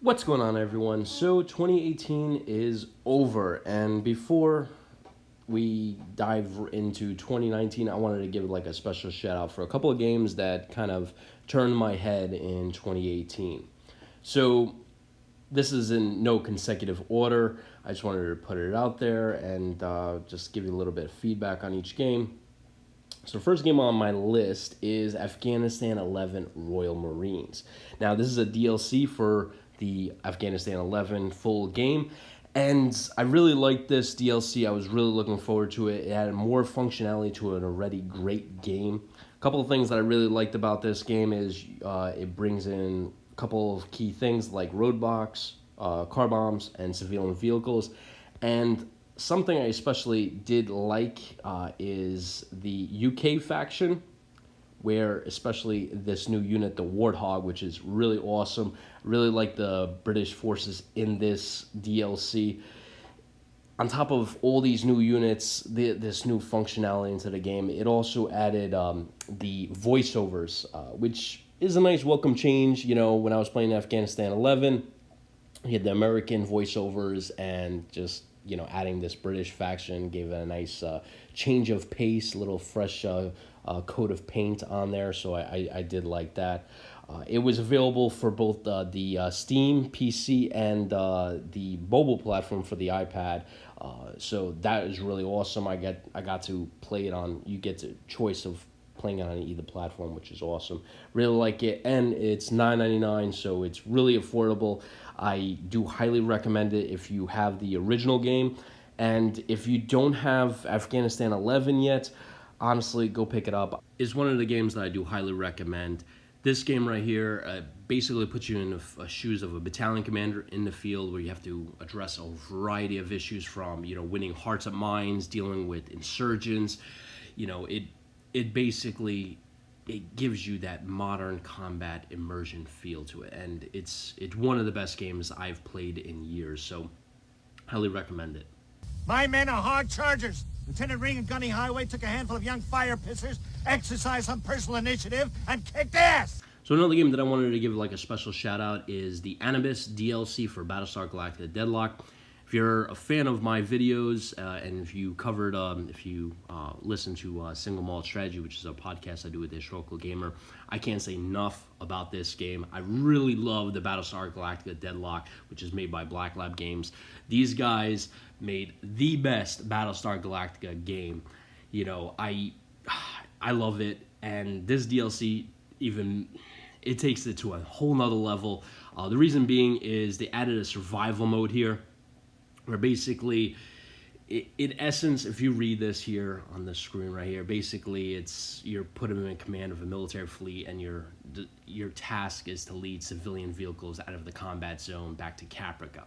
What's going on, everyone? So, 2018 is over, and before we dive into 2019, I wanted to give like a special shout out for a couple of games that kind of turned my head in 2018. So, this is in no consecutive order. I just wanted to put it out there and just give you a little bit of feedback on each game. So the first game on my list is Afghanistan 11 Royal Marines. Now this is a DLC for the Afghanistan 11 full game, and I really liked this DLC. I was really looking forward to it. It had more functionality to an already great game. A couple of things that I really liked about this game is it brings in a couple of key things like roadblocks, car bombs, and civilian vehicles, and something I especially did like is the UK faction, where especially this new unit, the Warthog, which is really awesome. Really like the British forces in this DLC. On top of all these new units, this new functionality into the game, it also added the voiceovers, which is a nice welcome change. You know, when I was playing Afghanistan 11, he had the American voiceovers, and just adding this British faction gave it a nice change of pace, little fresh coat of paint on there. So I did like that. It was available for both the Steam PC and the mobile platform for the iPad. So that is really awesome. I got to play it on. You get the choice of playing it on either platform, which is awesome. Really like it, and it's $9.99, so it's really affordable. I do highly recommend it if you have the original game, and if you don't have Afghanistan 11 yet, honestly, go pick it up. It's one of the games that I do highly recommend. This game right here basically puts you in the shoes of a battalion commander in the field, where you have to address a variety of issues, from winning hearts at mines, dealing with insurgents. It basically it gives you that modern combat immersion feel to it, and it's one of the best games I've played in years. So highly recommend it. My men are hard chargers. Lieutenant Ring and Gunny Highway took a handful of young fire pissers, exercised some personal initiative, and kicked ass. So another game that I wanted to give like a special shout out is the Anubis DLC for Battlestar Galactica Deadlock. If you're a fan of my videos, and if you listen to Single Malt Strategy, which is a podcast I do with Historical Gamer, I can't say enough about this game. I really love the Battlestar Galactica Deadlock, which is made by Black Lab Games. These guys made the best Battlestar Galactica game. I love it, and this DLC it takes it to a whole nother level. The reason being is they added a survival mode here, where basically, in essence, if you read this here on the screen right here, basically you're put in command of a military fleet, and your task is to lead civilian vehicles out of the combat zone back to Caprica.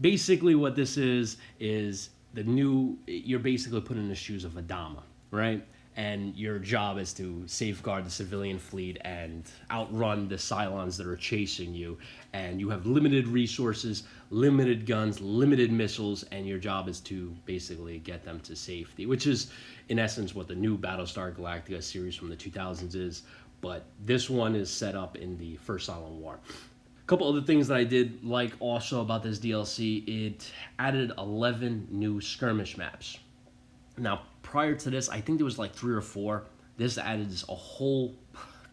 Basically, what this is you're basically put in the shoes of Adama, right? And your job is to safeguard the civilian fleet and outrun the Cylons that are chasing you. And you have limited resources, limited guns, limited missiles, and your job is to basically get them to safety, which is, in essence, what the new Battlestar Galactica series from the 2000s is. But this one is set up in the First Cylon War. A couple other things that I did like also about this DLC, it added 11 new skirmish maps. Now, prior to this, I think there was like 3 or 4. This added a whole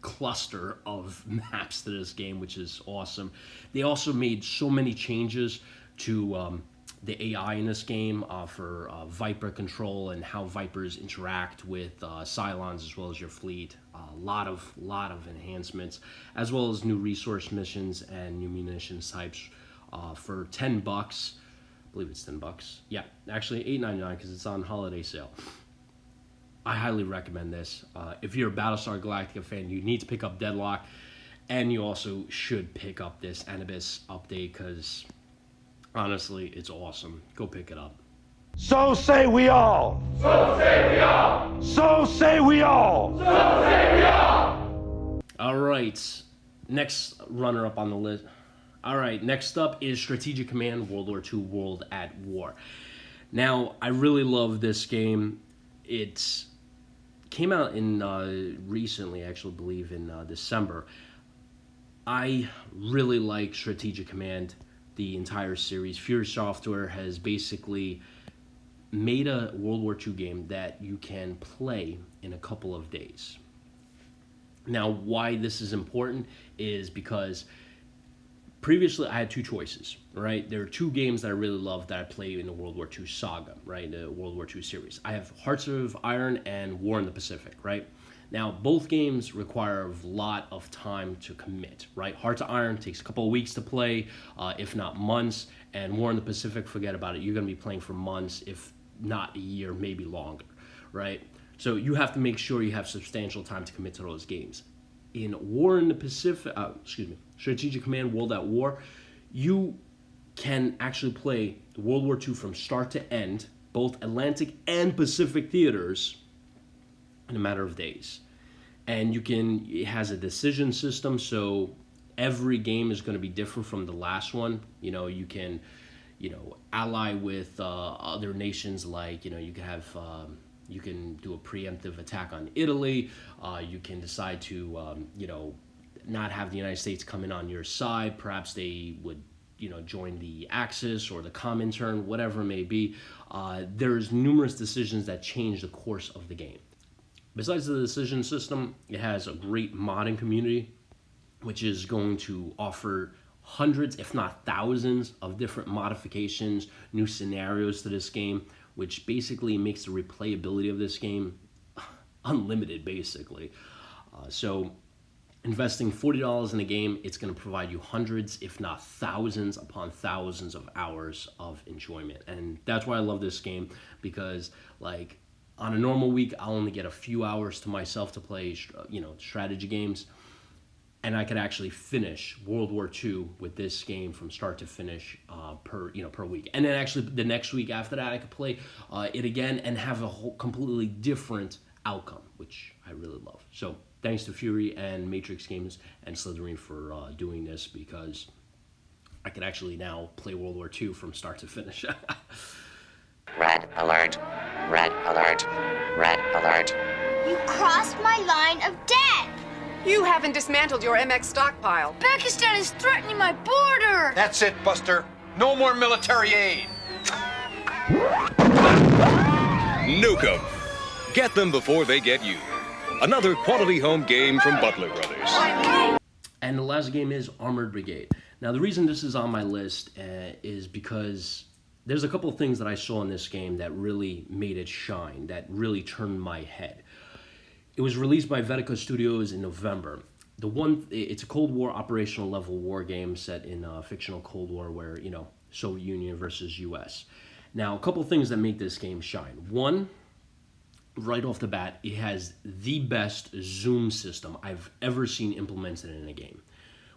cluster of maps to this game, which is awesome. They also made so many changes to the AI in this game for Viper control and how Vipers interact with Cylons as well as your fleet. A lot of enhancements, as well as new resource missions and new munitions types for $10. I believe it's $10. Yeah, actually $8.99 because it's on holiday sale. I highly recommend this. If you're a Battlestar Galactica fan, you need to pick up Deadlock, and you also should pick up this Anubis update because honestly, it's awesome. Go pick it up. So say we all. So say we all. So say we all. So say we all. All right, next runner-up on the list. All right, next up is Strategic Command World War II World at War. Now, I really love this game. It came out in recently, I actually believe in December. I really like Strategic Command, the entire series. Fury Software has basically made a World War II game that you can play in a couple of days. Now, why this is important is because previously I had two choices, right? There are two games that I really love that I play in the World War II saga, right? The World War II series. I have Hearts of Iron and War in the Pacific, right? Now, both games require a lot of time to commit, right? Hearts of Iron takes a couple of weeks to play, if not months, and War in the Pacific, forget about it. You're going to be playing for months, if not a year, maybe longer, right? So you have to make sure you have substantial time to commit to those games. In War in the Pacific, Strategic Command World at War, you can actually play World War II from start to end, both Atlantic and Pacific theaters, in a matter of days. And it has a decision system, so every game is going to be different from the last one. You can, ally with other nations, like, you can have, you can do a preemptive attack on Italy. You can decide to, not have the United States come in on your side. Perhaps they would, join the Axis or the Comintern, whatever it may be. There's numerous decisions that change the course of the game. Besides the decision system, it has a great modding community, which is going to offer hundreds, if not thousands, of different modifications, new scenarios to this game, which basically makes the replayability of this game unlimited, basically. So investing $40 in a game, it's going to provide you hundreds, if not thousands upon thousands of hours of enjoyment. And that's why I love this game, because, like, on a normal week, I'll only get a few hours to myself to play, strategy games. And I could actually finish World War II with this game from start to finish per week. And then actually the next week after that, I could play it again and have a whole completely different outcome, which I really love. So thanks to Fury and Matrix Games and Slitherine for doing this, because I could actually now play World War II from start to finish. Red alert. Red alert. Red alert. You crossed my line of death! You haven't dismantled your MX stockpile. Pakistan is threatening my border! That's it, Buster. No more military aid. Nuke 'em. Get them before they get you. Another quality home game from Butler Brothers. And the last game is Armored Brigade. Now, the reason this is on my list is because there's a couple of things that I saw in this game that really made it shine, that really turned my head. It was released by Vetica Studios in November. It's a Cold War operational level war game set in a fictional Cold War where, Soviet Union versus US. Now, a couple of things that make this game shine. One, right off the bat, it has the best zoom system I've ever seen implemented in a game.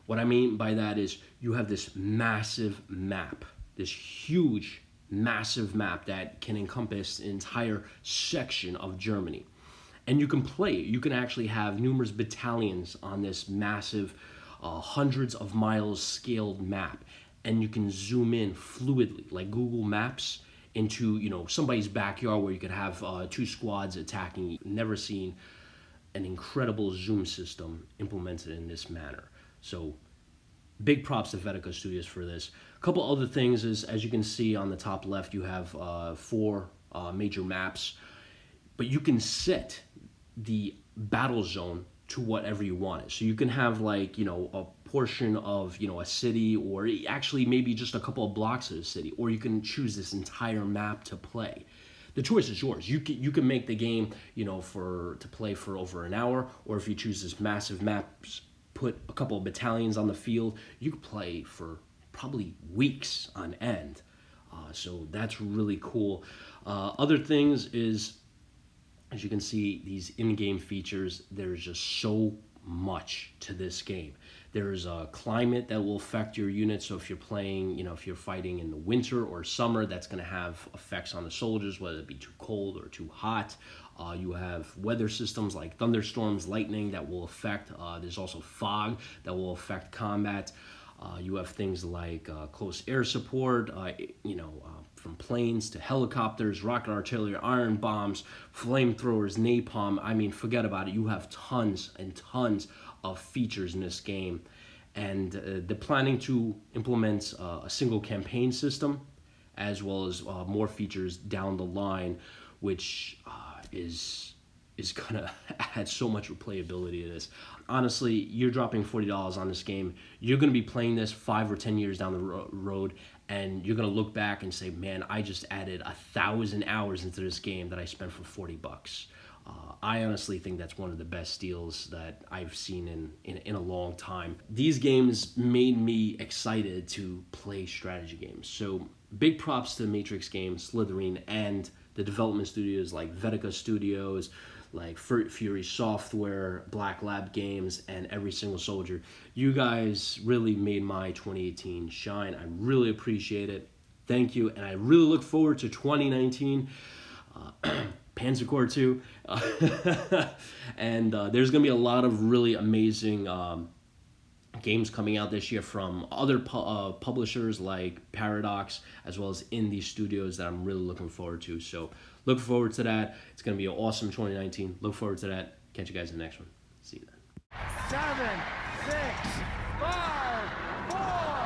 What I mean by that is you have this massive map, this huge, massive map that can encompass an entire section of Germany. And you can play it. You can actually have numerous battalions on this massive, hundreds of miles scaled map. And you can zoom in fluidly, like Google Maps, into somebody's backyard where you could have two squads attacking. Never seen an incredible zoom system implemented in this manner. So big props to Vetica Studios for this. A couple other things is, as you can see on the top left, you have 4 major maps, but you can set the battle zone to whatever you want it. So you can have, like, a portion of, a city, or actually maybe just a couple of blocks of the city, or you can choose this entire map to play. The choice is yours. You can make the game, to play for over an hour, or if you choose this massive map, put a couple of battalions on the field, you could play for probably weeks on end. So that's really cool. Other things is, as you can see, these in-game features, there's just so much to this game. There's a climate that will affect your unit. So if you're playing, if you're fighting in the winter or summer, that's going to have effects on the soldiers, whether it be too cold or too hot. You have weather systems like thunderstorms, lightning that will affect. There's also fog that will affect combat. You have things like close air support, from planes to helicopters, rocket artillery, iron bombs, flamethrowers, napalm. I mean, forget about it. You have tons and tons of features in this game. and they're planning to implement a single campaign system, as well as more features down the line, which is gonna add so much replayability to this. Honestly, you're dropping $40 on this game. You're gonna be playing this 5 or 10 years down the road, and you're gonna look back and say, man, I just added 1,000 hours into this game that I spent for $40. I honestly think that's one of the best deals that I've seen in a long time. These games made me excited to play strategy games. So big props to Matrix Games, Slitherine, and the development studios like Vetica Studios, like Fury Software, Black Lab Games, and Every Single Soldier. You guys really made my 2018 shine. I really appreciate it. Thank you, and I really look forward to 2019. Panzer Corps 2. And there's going to be a lot of really amazing games coming out this year from other publishers like Paradox, as well as indie studios that I'm really looking forward to. So look forward to that. It's going to be an awesome 2019. Look forward to that. Catch you guys in the next one. See you then. 7, 6, 5, 4.